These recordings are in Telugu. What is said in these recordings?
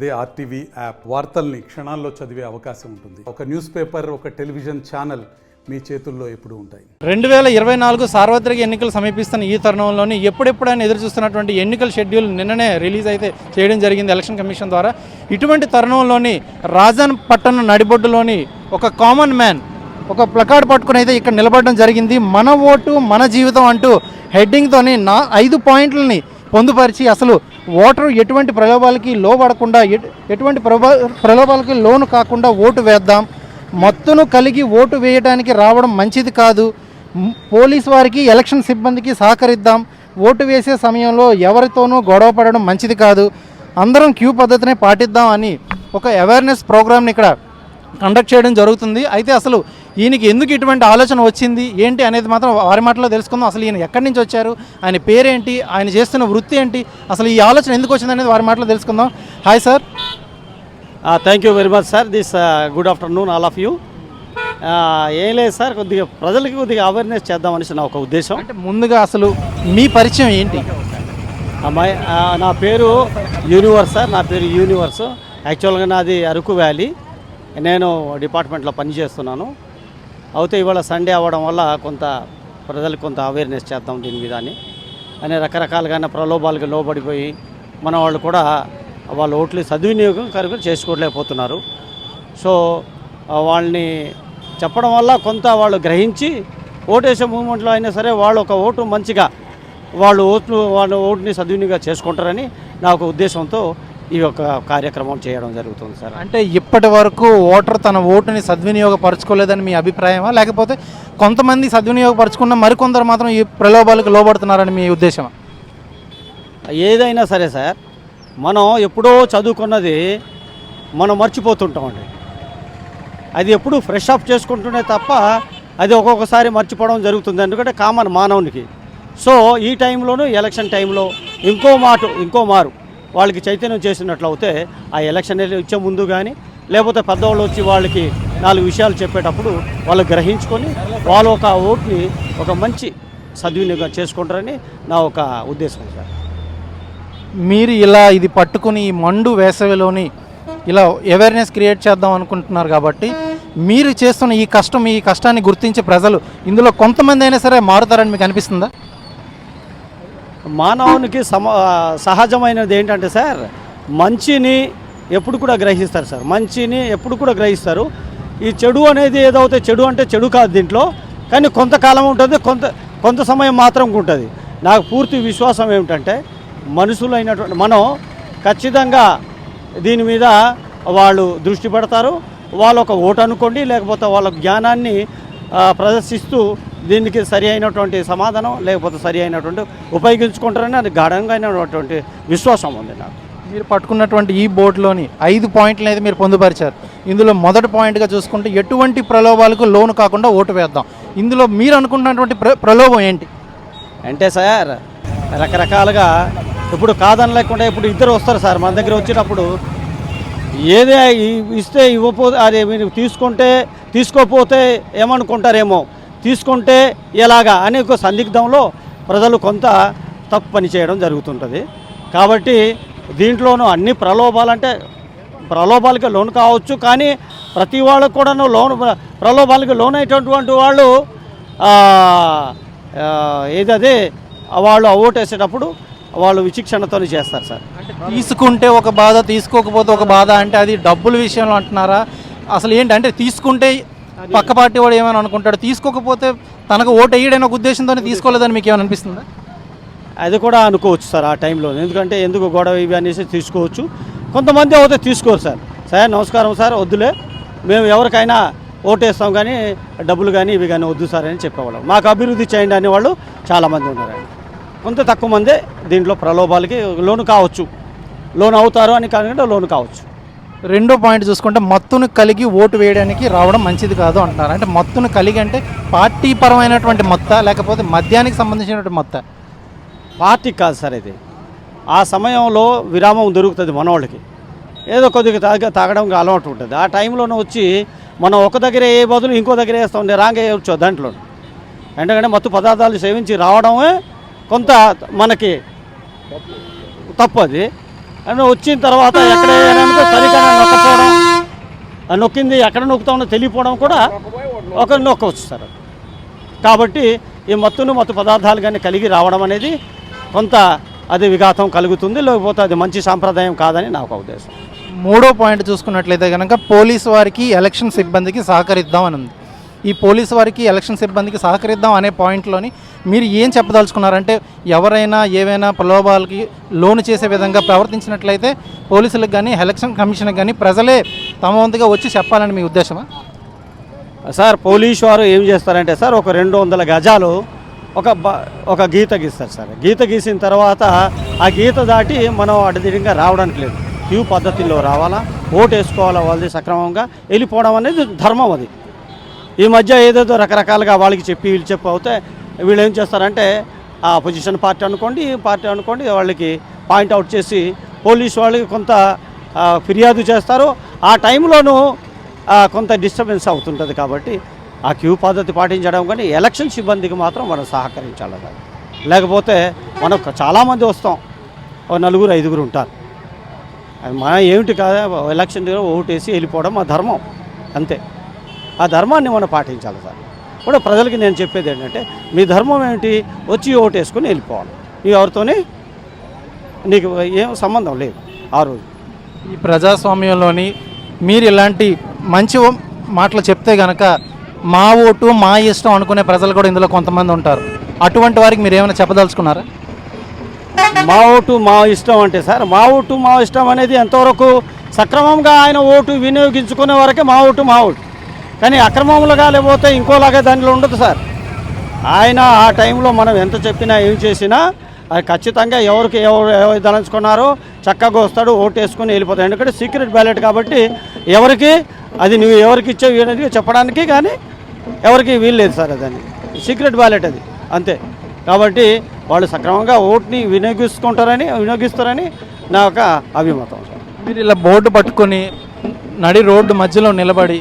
అదే ఆర్టీవీ యాప్ వార్తల్ని క్షణాల్లో చదివే అవకాశం ఉంటుంది. ఒక న్యూస్ పేపర్, ఒక టెలివిజన్ ఛానల్ మీ చేతుల్లో ఎప్పుడూ ఉంటాయి. 2024 సార్వత్రిక ఎన్నికలు సమీపిస్తున్న ఈ తరుణంలోని ఎప్పుడెప్పుడైనా ఎదురు చూస్తున్నటువంటి ఎన్నికల షెడ్యూల్ నిన్ననే రిలీజ్ అయితే చేయడం జరిగింది ఎలక్షన్ కమిషన్ ద్వారా. ఇటువంటి తరుణంలోని రాజన్ పట్టణ నడిబొడ్డులోని ఒక కామన్ మ్యాన్ ఒక ప్లకార్డ్ పట్టుకుని అయితే ఇక్కడ నిలబడడం జరిగింది. మన ఓటు మన జీవితం అంటూ హెడ్డింగ్తోని 5 పాయింట్లని పొందుపరిచి అసలు ఓటరు ఎటువంటి ప్రలోభాలకి లోబడకుండా ఎటువంటి ప్రలోభాలకి లోను కాకుండా ఓటు వేద్దాం, మత్తును కలిగి ఓటు వేయడానికి రావడం మంచిది కాదు, పోలీసు వారికి ఎలక్షన్ సిబ్బందికి సహకరిద్దాం, ఓటు వేసే సమయంలో ఎవరితోనూ గొడవ పడడం మంచిది కాదు, అందరం క్యూ పద్ధతిని పాటిద్దాం అని ఒక అవేర్నెస్ ప్రోగ్రామ్ని ఇక్కడ కండక్ట్ చేయడం జరుగుతుంది. అయితే అసలు ఈయనకి ఎందుకు ఇటువంటి ఆలోచన వచ్చింది ఏంటి అనేది మాత్రం వారి మాటలో తెలుసుకుందాం. అసలు ఈయన ఎక్కడి నుంచి వచ్చారు, ఆయన పేరేంటి, ఆయన చేస్తున్న వృత్తి ఏంటి, అసలు ఈ ఆలోచన ఎందుకు వచ్చింది అనేది వారి మాటలో తెలుసుకుందాం. Hi sir. Thank you very much sir. This good afternoon all of you. ఏం లేదు సార్, కొద్దిగా ప్రజలకి కొద్దిగా అవేర్నెస్ చేద్దామనేసి నా ఒక ఉద్దేశం. అంటే ముందుగా అసలు మీ పరిచయం ఏంటి? అమ్మాయి నా పేరు యూనివర్స్ సార్. నా పేరు యూనివర్స్. యాక్చువల్గా నాది అరకు వ్యాలీ. నేను డిపార్ట్మెంట్లో పనిచేస్తున్నాను. అయితే ఇవాళ సండే అవ్వడం వల్ల కొంత ప్రజలకు కొంత అవేర్నెస్ చేద్దాం దీని మీద అని రకరకాలుగా ప్రలోభాలకు లోబడిపోయి మన వాళ్ళు కూడా వాళ్ళ ఓట్లు సద్వినియోగం కరెక్ట్ చేసుకోలేకపోతున్నారు. సో వాళ్ళని చెప్పడం వల్ల కొంత వాళ్ళు గ్రహించి ఓటేసే మూమెంట్లో అయినా సరే వాళ్ళు ఒక ఓటు మంచిగా వాళ్ళ ఓటుని సద్వినియోగం చేసుకుంటారని నా ఒక ఉద్దేశంతో ఈ యొక్క కార్యక్రమం చేయడం జరుగుతుంది సార్. అంటే ఇప్పటి వరకు ఓటర్ తన ఓటుని సద్వినియోగపరచుకోలేదని మీ అభిప్రాయమా, లేకపోతే కొంతమంది సద్వినియోగపరచుకున్న మరికొందరు మాత్రం ఈ ప్రలోభాలకు లోబడుతున్నారని మీ ఉద్దేశమా? ఏదైనా సరే సార్, మనం ఎప్పుడో చదువుకున్నది మనం మర్చిపోతుంటామండి. అది ఎప్పుడు ఫ్రెష్ అప్ చేసుకుంటూనే తప్ప అది ఒక్కొక్కసారి మర్చిపోవడం జరుగుతుంది. ఎందుకంటే కామన్ మానవునికి. సో ఈ టైంలోనూ ఎలక్షన్ టైంలో ఇంకో మారు వాళ్ళకి చైతన్యం చేసినట్లు అయితే ఆ ఎలక్షన్ ఇచ్చే ముందు కానీ లేకపోతే పెద్దవాళ్ళు వచ్చి వాళ్ళకి 4 విషయాలు చెప్పేటప్పుడు వాళ్ళు గ్రహించుకొని వాళ్ళు ఒక ఓట్ని ఒక మంచి సద్వినియోగం చేసుకుంటారని నా ఒక ఉద్దేశం సార్. మీరు ఇలా ఇది పట్టుకుని ఈ మండు వేసవిలోని ఇలా అవేర్నెస్ క్రియేట్ చేద్దాం అనుకుంటున్నారు కాబట్టి మీరు చేస్తున్న ఈ కష్టాన్ని గుర్తించే ప్రజలు ఇందులో కొంతమంది అయినా సరే మారుతారని మీకు అనిపిస్తుందా? మానవునికి సహజమైనది ఏంటంటే సార్, మంచిని ఎప్పుడు కూడా గ్రహిస్తారు సార్. మంచిని ఎప్పుడు కూడా గ్రహిస్తారు. ఈ చెడు అనేది ఏదైతే చెడు అంటే చెడు కాదు దీంట్లో, కానీ కొంతకాలం ఉంటుంది, కొంత సమయం మాత్రం ఉంటుంది. నాకు పూర్తి విశ్వాసం ఏమిటంటే మనుషులైనటువంటి మనం ఖచ్చితంగా దీని మీద వాళ్ళు దృష్టి పెడతారు. వాళ్ళు ఒక ఓటు అనుకోండి, లేకపోతే వాళ్ళ జ్ఞానాన్ని ప్రదర్శిస్తూ దీనికి సరి అయినటువంటి సమాధానం లేకపోతే సరి అయినటువంటి ఉపయోగించుకుంటారని అది గాఢంగా అయినటువంటి విశ్వాసం ఉంది నాకు. మీరు పట్టుకున్నటువంటి ఈ బోర్డులోని 5 పాయింట్లు అనేది మీరు పొందుపరిచారు. ఇందులో మొదటి పాయింట్గా చూసుకుంటే ఎటువంటి ప్రలోభాలకు లోను కాకుండా ఓటు వేద్దాం. ఇందులో మీరు అనుకున్నటువంటి ప్రలోభం ఏంటి అంటే సార్, రకరకాలుగా ఇప్పుడు కాదని లేకుండా ఇప్పుడు ఇద్దరు వస్తారు సార్ మన దగ్గర. వచ్చినప్పుడు ఏదే ఇస్తే ఇవ్వకపోతే అదే మీరు తీసుకోపోతే ఏమనుకుంటారేమో, తీసుకుంటే ఎలాగా అనే ఒక సందిగ్ధంలో ప్రజలు కొంత తప్పు పని చేయడం జరుగుతుంటుంది. కాబట్టి దీంట్లోనూ అన్ని ప్రలోభాలకి లోను కావచ్చు, కానీ ప్రతి వాళ్ళకు కూడా ప్రలోభాలకి లోన్ అయినటువంటి వాళ్ళు ఏదదే వాళ్ళు ఓటేసేటప్పుడు వాళ్ళు విచక్షణతో చేస్తారు సార్. తీసుకుంటే ఒక బాధ, తీసుకోకపోతే ఒక బాధ అంటే అది డబ్బుల విషయంలో అంటున్నారా? అసలు ఏంటంటే తీసుకుంటే పక్క పార్టీ వాడు ఏమైనా అనుకుంటాడు, తీసుకోకపోతే తనకు ఓటు వేయడైన ఒక ఉద్దేశంతో తీసుకోలేదని మీకు ఏమైనా అనిపిస్తుందా? అది కూడా అనుకోవచ్చు సార్ ఆ టైంలో. ఎందుకంటే ఎందుకు గొడవ ఇవి అనేసి తీసుకోవచ్చు. కొంతమంది అయితే తీసుకోరు సార్. నమస్కారం సార్, వద్దులే, మేము ఎవరికైనా ఓటేస్తాం కానీ డబ్బులు కానీ ఇవి కానీ వద్దు సార్ అని చెప్పేవాళ్ళం. మాకు అభివృద్ధి చేయండి అనేవాళ్ళు చాలామంది ఉన్నారండి. కొంత తక్కువ మందే దీంట్లో ప్రలోభాలకి లోను కావచ్చు, లోన్ అవుతారు అని కాకుండా లోను కావచ్చు. రెండో పాయింట్ చూసుకుంటే మత్తును కలిగి ఓటు వేయడానికి రావడం మంచిది కాదు అంటున్నారు. అంటే మత్తును కలిగి అంటే పార్టీ పరమైనటువంటి మొత్త, లేకపోతే మద్యానికి సంబంధించినటువంటి మొత్త? పార్టీకి కాదు సార్ ఇది. ఆ సమయంలో విరామం దొరుకుతుంది మనవాళ్ళకి, ఏదో కొద్దిగా తాగడం అలవాటు ఉంటుంది. ఆ టైంలోనే వచ్చి మనం ఒక దగ్గర ఏ బదులు ఇంకో దగ్గర వేస్తూ ఉండే రాంగ్ వేయవచ్చు దాంట్లో. ఎందుకంటే మత్తు పదార్థాలు సేవించి రావడమే కొంత మనకి తప్పు. అది అని వచ్చిన తర్వాత ఎక్కడ సరిగ్గా నొక్కపోవడం, నొక్కింది ఎక్కడ నొక్కుతామో తెలియపోవడం కూడా ఒక నొక్కవచ్చు సార్. కాబట్టి ఈ మత్తు పదార్థాలు కానీ కలిగి రావడం అనేది కొంత అది విఘాతం కలుగుతుంది, లేకపోతే అది మంచి సాంప్రదాయం కాదని నా ఒక ఉద్దేశం. మూడో పాయింట్ చూసుకున్నట్లయితే కనుక పోలీసు వారికి ఎలక్షన్ సిబ్బందికి సహకరిద్దాం అని ఉంది. ఈ పోలీసు వారికి ఎలక్షన్ సిబ్బందికి సహకరిద్దాం అనే పాయింట్లోని మీరు ఏం చెప్పదలుచుకున్నారంటే ఎవరైనా ఏవైనా ప్రలోభాలకి లోను చేసే విధంగా ప్రవర్తించినట్లయితే పోలీసులకు కానీ ఎలక్షన్ కమిషన్కి కానీ ప్రజలే తమ వంతుగా వచ్చి చెప్పాలని మీ ఉద్దేశమా? సార్ పోలీసు వారు ఏం చేస్తారంటే సార్ ఒక 200 గజాలు ఒక గీత గీస్తారు సార్. గీత గీసిన తర్వాత ఆ గీత దాటి మనం అడ్డదిడ్డంగా రావడానికి లేదు. క్యూ పద్ధతిలో రావాలా, ఓటు వేసుకోవాలా, వాళ్ళది సక్రమంగా వెళ్ళిపోవడం అనేది ధర్మం. అది ఈ మధ్య ఏదేదో రకరకాలుగా వాళ్ళకి చెప్పి వీళ్ళు చెప్పి అవుతే వీళ్ళు ఏం చేస్తారంటే ఆ అపోజిషన్ పార్టీ అనుకోండి, ఈ పార్టీ అనుకోండి, వాళ్ళకి పాయింట్అవుట్ చేసి పోలీసు వాళ్ళకి కొంత ఫిర్యాదు చేస్తారు. ఆ టైంలోనూ కొంత డిస్టర్బెన్స్ అవుతుంటుంది. కాబట్టి ఆ క్యూ పద్ధతి పాటించడం కానీ ఎలక్షన్ సిబ్బందికి మాత్రం మనం సహకరించాలి. లేకపోతే మనం చాలామంది వస్తాం, ఒక 4-5 ఉంటారు. అది మన ఏమిటి కాదా ఎలక్షన్ దగ్గర ఓటేసి వెళ్ళిపోవడం మా ధర్మం అంతే. ఆ ధర్మాన్ని మనం పాటించాలి సార్. కూడా ప్రజలకి నేను చెప్పేది ఏంటంటే మీ ధర్మం ఏమిటి, వచ్చి ఓటు వేసుకొని వెళ్ళిపోవాలి. నీవు ఎవరితోని నీకు ఏం సంబంధం లేదు ఆ రోజు. ఈ ప్రజాస్వామ్యంలోని మీరు ఇలాంటి మంచి మాటలు చెప్తే కనుక మా ఓటు మా ఇష్టం అనుకునే ప్రజలు కూడా ఇందులో కొంతమంది ఉంటారు. అటువంటి వారికి మీరు ఏమైనా చెప్పదలుచుకున్నారా? మా ఓటు మా ఇష్టం అంటే సార్, మా ఓటు మా ఇష్టం అనేది ఎంతవరకు సక్రమంగా ఆయన ఓటు వినియోగించుకునే వరకే మా ఓటు. కానీ అక్రమంగా లేకపోతే ఇంకోలాగా దానిలో ఉండదు సార్. ఆయన ఆ టైంలో మనం ఎంత చెప్పినా ఏం చేసినా అది ఖచ్చితంగా ఎవరు దళించుకున్నారో చక్కగా వస్తాడు, ఓటు వేసుకొని వెళ్ళిపోతాడు. ఎందుకంటే సీక్రెట్ బ్యాలెట్ కాబట్టి ఎవరికి అది నువ్వు ఎవరికి ఇచ్చేవి చెప్పడానికి కానీ ఎవరికి వీల్లేదు సార్. అదని సీక్రెట్ బ్యాలెట్ అది అంతే. కాబట్టి వాళ్ళు సక్రమంగా ఓటుని వినియోగిస్తారని నా ఒక అభిమతం సార్. మీరు ఇలా బోర్డు పట్టుకొని నడి రోడ్డు మధ్యలో నిలబడి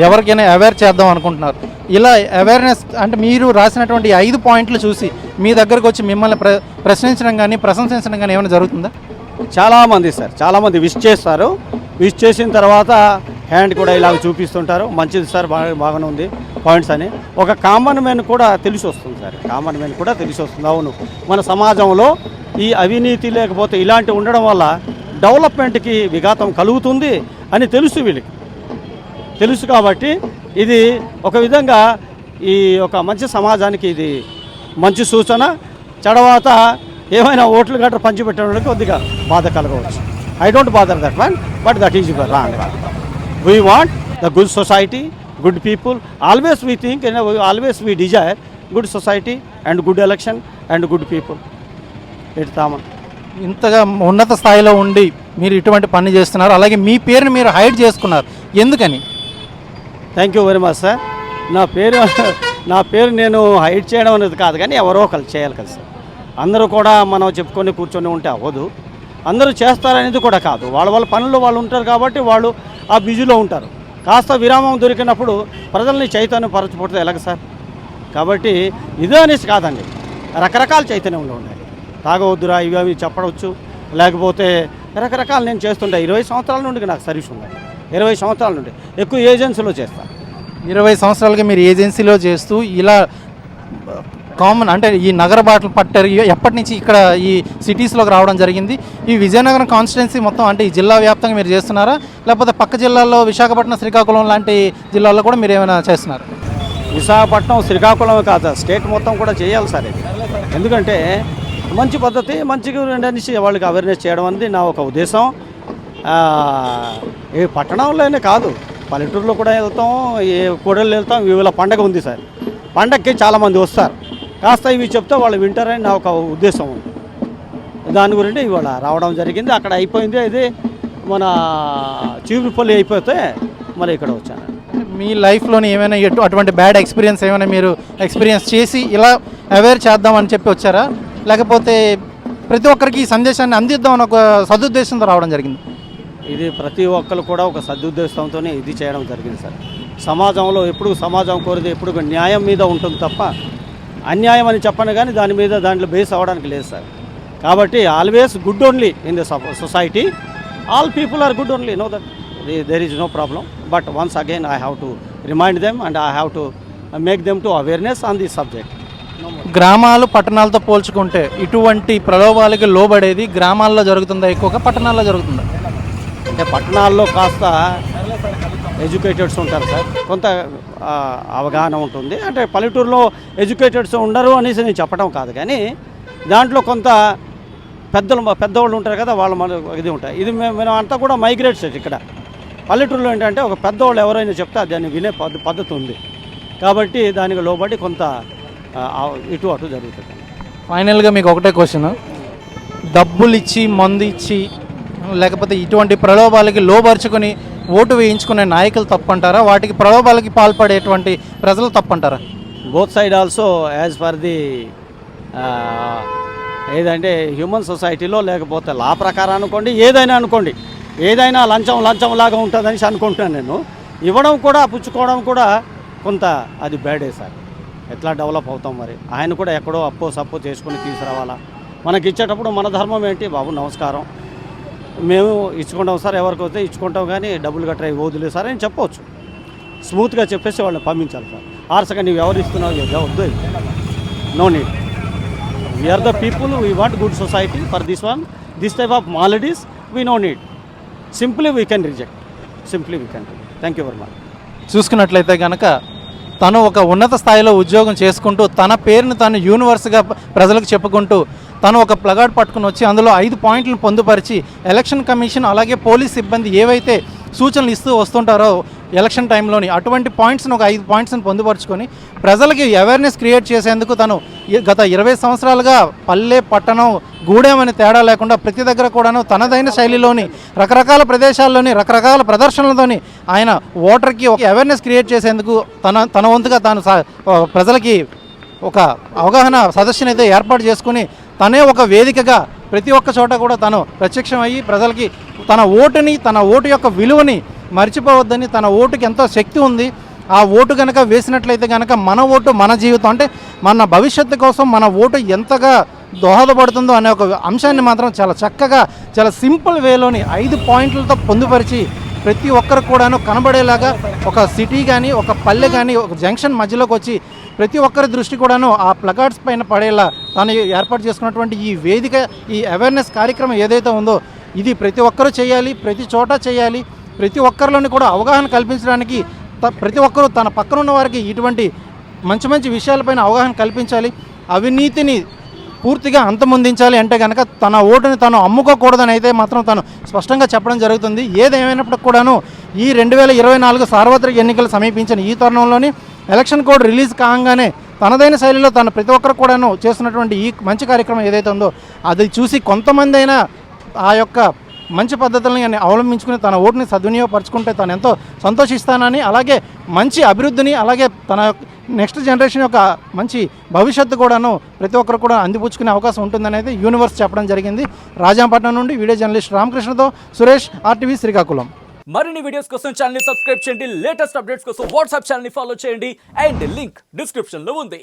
ఎవరికైనా అవేర్ చేద్దాం అనుకుంటున్నారు. ఇలా అవేర్నెస్ అంటే మీరు రాసినటువంటి 5 పాయింట్లు చూసి మీ దగ్గరకు వచ్చి మిమ్మల్ని ప్రశ్నించడం కానీ ప్రశంసించడం కానీ ఏమైనా జరుగుతుందా? చాలామంది విష్ చేస్తారు. విష్ చేసిన తర్వాత హ్యాండ్ కూడా ఇలాగ చూపిస్తుంటారు. మంచిది సార్, బాగానే ఉంది పాయింట్స్ అని. ఒక కామన్ మ్యాన్ కూడా తెలిసి వస్తుంది సార్. అవును, మన సమాజంలో ఈ అవినీతి లేకపోతే ఇలాంటి ఉండడం వల్ల డెవలప్మెంట్కి విఘాతం కలుగుతుంది అని వీళ్ళకి తెలుసు. కాబట్టి ఇది ఒక విధంగా ఈ ఒక మంచి సమాజానికి ఇది మంచి సూచన. తర్వాత ఏమైనా ఓట్లు గట్రా పంచిపెట్టడానికి కొద్దిగా బాధ కలగవచ్చు. I don't bother that one, but that is wrong. We want the good society, good people. Always we think, always we desire good society and good election and good people. ఇంతగా ఉన్నత స్థాయిలో ఉండి మీరు ఇటువంటి పని చేస్తున్నారు, అలాగే మీ పేరుని మీరు హైడ్ చేసుకున్నారు, ఎందుకని? Thank you very much sir. నా పేరు నేను హైడ్ చేయడం అనేది కాదు, కానీ ఎవరో ఒకరు చేయాలి కదా సార్. అందరూ కూడా మనం చెప్పుకొని కూర్చొని ఉంటే అవ్వదు. అందరూ చేస్తారనేది కూడా కాదు. వాళ్ళ పనుల్లో వాళ్ళు ఉంటారు కాబట్టి వాళ్ళు ఆ బిజీలో ఉంటారు. కాస్త విరామం దొరికినప్పుడు ప్రజల్ని చైతన్యపరచబడితే ఎలాగ సార్? కాబట్టి ఇదే అనేసి కాదండి, రకరకాల చైతన్యంలో ఉన్నాయి. తాగవద్దురా ఇవి అవి చెప్పవచ్చు, లేకపోతే రకరకాలు నేను చేస్తుంటా. 20 సంవత్సరాల నుండి నాకు సర్వీస్ ఉంది. 20 సంవత్సరాల నుండి ఎక్కువ ఏజెన్సీలో చేస్తాను. 20 సంవత్సరాలుగా మీరు ఏజెన్సీలో చేస్తూ ఇలా కామన్ అంటే ఈ నగర బాటలు పట్టారు. ఎప్పటి నుంచి ఇక్కడ ఈ సిటీస్లోకి రావడం జరిగింది? ఈ విజయనగరం కాన్స్టిట్యున్సీ మొత్తం అంటే ఈ జిల్లా వ్యాప్తంగా మీరు చేస్తున్నారా, లేకపోతే పక్క జిల్లాల్లో విశాఖపట్నం, శ్రీకాకుళం లాంటి జిల్లాల్లో కూడా మీరు ఏమైనా చేస్తున్నారు? విశాఖపట్నం, శ్రీకాకుళం కాదు, స్టేట్ మొత్తం కూడా చేయాలి సార్ ఇది. ఎందుకంటే మంచి పద్ధతి, మంచిగా అనేసి వాళ్ళకి అవేర్నెస్ చేయడం అనేది నా ఒక ఉద్దేశం. ఏ పట్టణంలోనే కాదు, పల్లెటూరులో కూడా వెళ్తాం, ఏ కూడళ్ళు వెళ్తాం. ఇవాళ పండగ ఉంది సార్, పండగకి చాలామంది వస్తారు. కాస్త ఇవి చెప్తే వాళ్ళు వింటారని నా ఒక ఉద్దేశం ఉంది. దాని గురించి ఇవాళ రావడం జరిగింది. అక్కడ అయిపోయింది, ఇది మన చీపురుపల్లి అయిపోతే మరి ఇక్కడ వచ్చాను. మీ లైఫ్లోని ఏమైనా అటువంటి బ్యాడ్ ఎక్స్పీరియన్స్ ఏమైనా మీరు ఎక్స్పీరియన్స్ చేసి ఇలా అవేర్ చేద్దామని చెప్పి వచ్చారా, లేకపోతే ప్రతి ఒక్కరికి ఈ సందేశాన్ని అందిద్దామని ఒక సదుద్దేశంతో రావడం జరిగింది? ఇది ప్రతి ఒక్కరు కూడా ఒక సదుద్దేశంతోనే ఇది చేయడం జరిగింది సార్. సమాజంలో ఎప్పుడు సమాజం కోరితే ఎప్పుడు న్యాయం మీద ఉంటుంది తప్ప అన్యాయం అని చెప్పను, కానీ దాంట్లో బేస్ అవ్వడానికి లేదు సార్. కాబట్టి always good only in the society. All people are good only, no that there is no problem, but once again I have to remind them and I have to make them to awareness on this subject. గ్రామాలు పట్టణాలతో పోల్చుకుంటే ఇటువంటి ప్రలోభాలకి లోబడేది గ్రామాల్లో జరుగుతుందా ఎక్కువగా, పట్టణాల్లో జరుగుతుందా? అంటే పట్టణాల్లో కాస్త ఎడ్యుకేటెడ్స్ ఉంటారు సార్, కొంత అవగాహన ఉంటుంది. అంటే పల్లెటూరులో ఎడ్యుకేటెడ్స్ ఉండరు అనేసి నేను చెప్పడం కాదు, కానీ దాంట్లో కొంత పెద్దవాళ్ళు ఉంటారు కదా, వాళ్ళ మన ఇది ఉంటాయి. ఇది మేము అంతా కూడా మైగ్రేట్ స్టేట్. ఇక్కడ పల్లెటూరులో ఏంటంటే ఒక పెద్దవాళ్ళు ఎవరైనా చెప్తే దాన్ని వినే పద్ధతి ఉంది, కాబట్టి దానికి లోబడి కొంత ఇటు అటు జరుగుతుంది. ఫైనల్గా మీకు ఒకటే క్వశ్చన్, డబ్బులు ఇచ్చి మందు ఇచ్చి లేకపోతే ఇటువంటి ప్రలోభాలకి లోబరుచుకొని ఓటు వేయించుకునే నాయకులు తప్పంటారా, వాటికి ప్రలోభాలకి పాల్పడేటువంటి ప్రజలు తప్పంటారా? Both side also as per the ఏదంటే హ్యూమన్ సొసైటీలో లేకపోతే లా ప్రకారం అనుకోండి, ఏదైనా లంచం లాగా ఉంటుందని అనుకుంటున్నాను నేను. ఇవ్వడం కూడా పుచ్చుకోవడం కూడా కొంత అది బ్యాడే సార్. ఎట్లా డెవలప్ అవుతాం మరి? ఆయన కూడా ఎక్కడో సప్పో చేసుకుని తీసుకురావాలా? మనకి ఇచ్చేటప్పుడు మన ధర్మం ఏంటి? బాబు నమస్కారం, మేము ఇచ్చుకుంటాం సార్, ఎవరికి వస్తే ఇచ్చుకుంటాం, కానీ డబ్బులు గట్రా వదిలే సార్ అని చెప్పవచ్చు. స్మూత్గా చెప్పేసి వాళ్ళని పంపించాలి సార్. ఆర్సగా నువ్వు ఎవరు ఇస్తున్నావు వద్దు, no need. We are the people, we want good society. For this one, this type of maladies, we no need. Simply we can reject. Thank you very much. చూసుకున్నట్లయితే కనుక తను ఒక ఉన్నత స్థాయిలో ఉద్యోగం చేసుకుంటూ తన పేరును తాను యూనివర్స్గా ప్రజలకు చెప్పుకుంటూ తను ఒక ప్లగార్డ్ పట్టుకుని వచ్చి అందులో 5 పాయింట్లను పొందుపరిచి ఎలక్షన్ కమిషన్ అలాగే పోలీస్ సిబ్బంది ఏవైతే సూచనలు ఇస్తూ వస్తుంటారో ఎలక్షన్ టైంలోని అటువంటి పాయింట్స్ని ఒక 5 పాయింట్స్ని పొందుపరుచుకొని ప్రజలకి అవేర్నెస్ క్రియేట్ చేసేందుకు తను గత 20 సంవత్సరాలుగా పల్లె పట్టణం గూడెం అని తేడా లేకుండా ప్రతి దగ్గర కూడాను తనదైన శైలిలోని రకరకాల ప్రదేశాల్లోని రకరకాల ప్రదర్శనలతోని ఆయన ఓటర్కి ఒక అవేర్నెస్ క్రియేట్ చేసేందుకు తన వంతుగా తాను ప్రజలకి ఒక అవగాహన సదస్సుని అయితే ఏర్పాటు చేసుకుని తనే ఒక వేదికగా ప్రతి ఒక్క చోట కూడా తను ప్రత్యక్షం అయ్యి ప్రజలకి తన ఓటు యొక్క విలువని మర్చిపోవద్దని, తన ఓటుకి ఎంతో శక్తి ఉంది, ఆ ఓటు కనుక వేసినట్లయితే కనుక మన ఓటు మన జీవితం, అంటే మన భవిష్యత్తు కోసం మన ఓటు ఎంతగా దోహదపడుతుందో అనే ఒక అంశాన్ని మాత్రం చాలా చక్కగా చాలా సింపుల్ వేలోని 5 పాయింట్లతో పొందుపరిచి ప్రతి ఒక్కరు కూడాను కనబడేలాగా ఒక సిటీ కానీ ఒక పల్లె కానీ ఒక జంక్షన్ మధ్యలోకి వచ్చి ప్రతి ఒక్కరి దృష్టి కూడాను ఆ ప్లకార్డ్స్ పైన పడేలా తాను ఏర్పాటు చేసుకున్నటువంటి ఈ వేదిక, ఈ అవేర్నెస్ కార్యక్రమం ఏదైతే ఉందో ఇది ప్రతి ఒక్కరూ చేయాలి, ప్రతి చోట చేయాలి. ప్రతి ఒక్కరిలోని కూడా అవగాహన కల్పించడానికి ప్రతి ఒక్కరూ తన పక్కన ఉన్న వారికి ఇటువంటి మంచి విషయాలపైన అవగాహన కల్పించాలి. అవినీతిని పూర్తిగా అంతమొందించాలి అంటే కనుక తన ఓటుని తాను అమ్ముకోకూడదని అయితే మాత్రం తను స్పష్టంగా చెప్పడం జరుగుతుంది. ఏదేమైనప్పటికి కూడాను ఈ 2024 సార్వత్రిక ఎన్నికలు సమీపించిన ఈ తరుణంలోని ఎలక్షన్ కోడ్ రిలీజ్ కాగానే తనదైన శైలిలో తను ప్రతి ఒక్కరు కూడాను చేస్తున్నటువంటి ఈ మంచి కార్యక్రమం ఏదైతే ఉందో అది చూసి కొంతమంది అయినా ఆ యొక్క మంచి పద్ధతులను అవలంబించుకుని తన ఓటుని సద్వినియోగపరచుకుంటే తను ఎంతో సంతోషిస్తానని, అలాగే మంచి అభివృద్ధిని అలాగే తన నెక్స్ట్ జనరేషన్ యొక్క మంచి భవిష్యత్తు కూడాను ప్రతి ఒక్కరు కూడా అందిపుచ్చుకునే అవకాశం ఉంటుందనేది యూనివర్స్ చెప్పడం జరిగింది. రాజాపట్నం నుండి వీడియో జర్నలిస్ట్ రామకృష్ణతో సురేష్, RTV శ్రీకాకుళం. మరిన్ని వీడియోస్ కోసం ఛానల్ ని సబ్స్క్రైబ్ చేయండి, లేటెస్ట్ అప్డేట్స్ కోసం వాట్సాప్ ఛానల్ ని ఫాలో చేయండి అండ్ లింక్ డిస్క్రిప్షన్ లో ఉంది.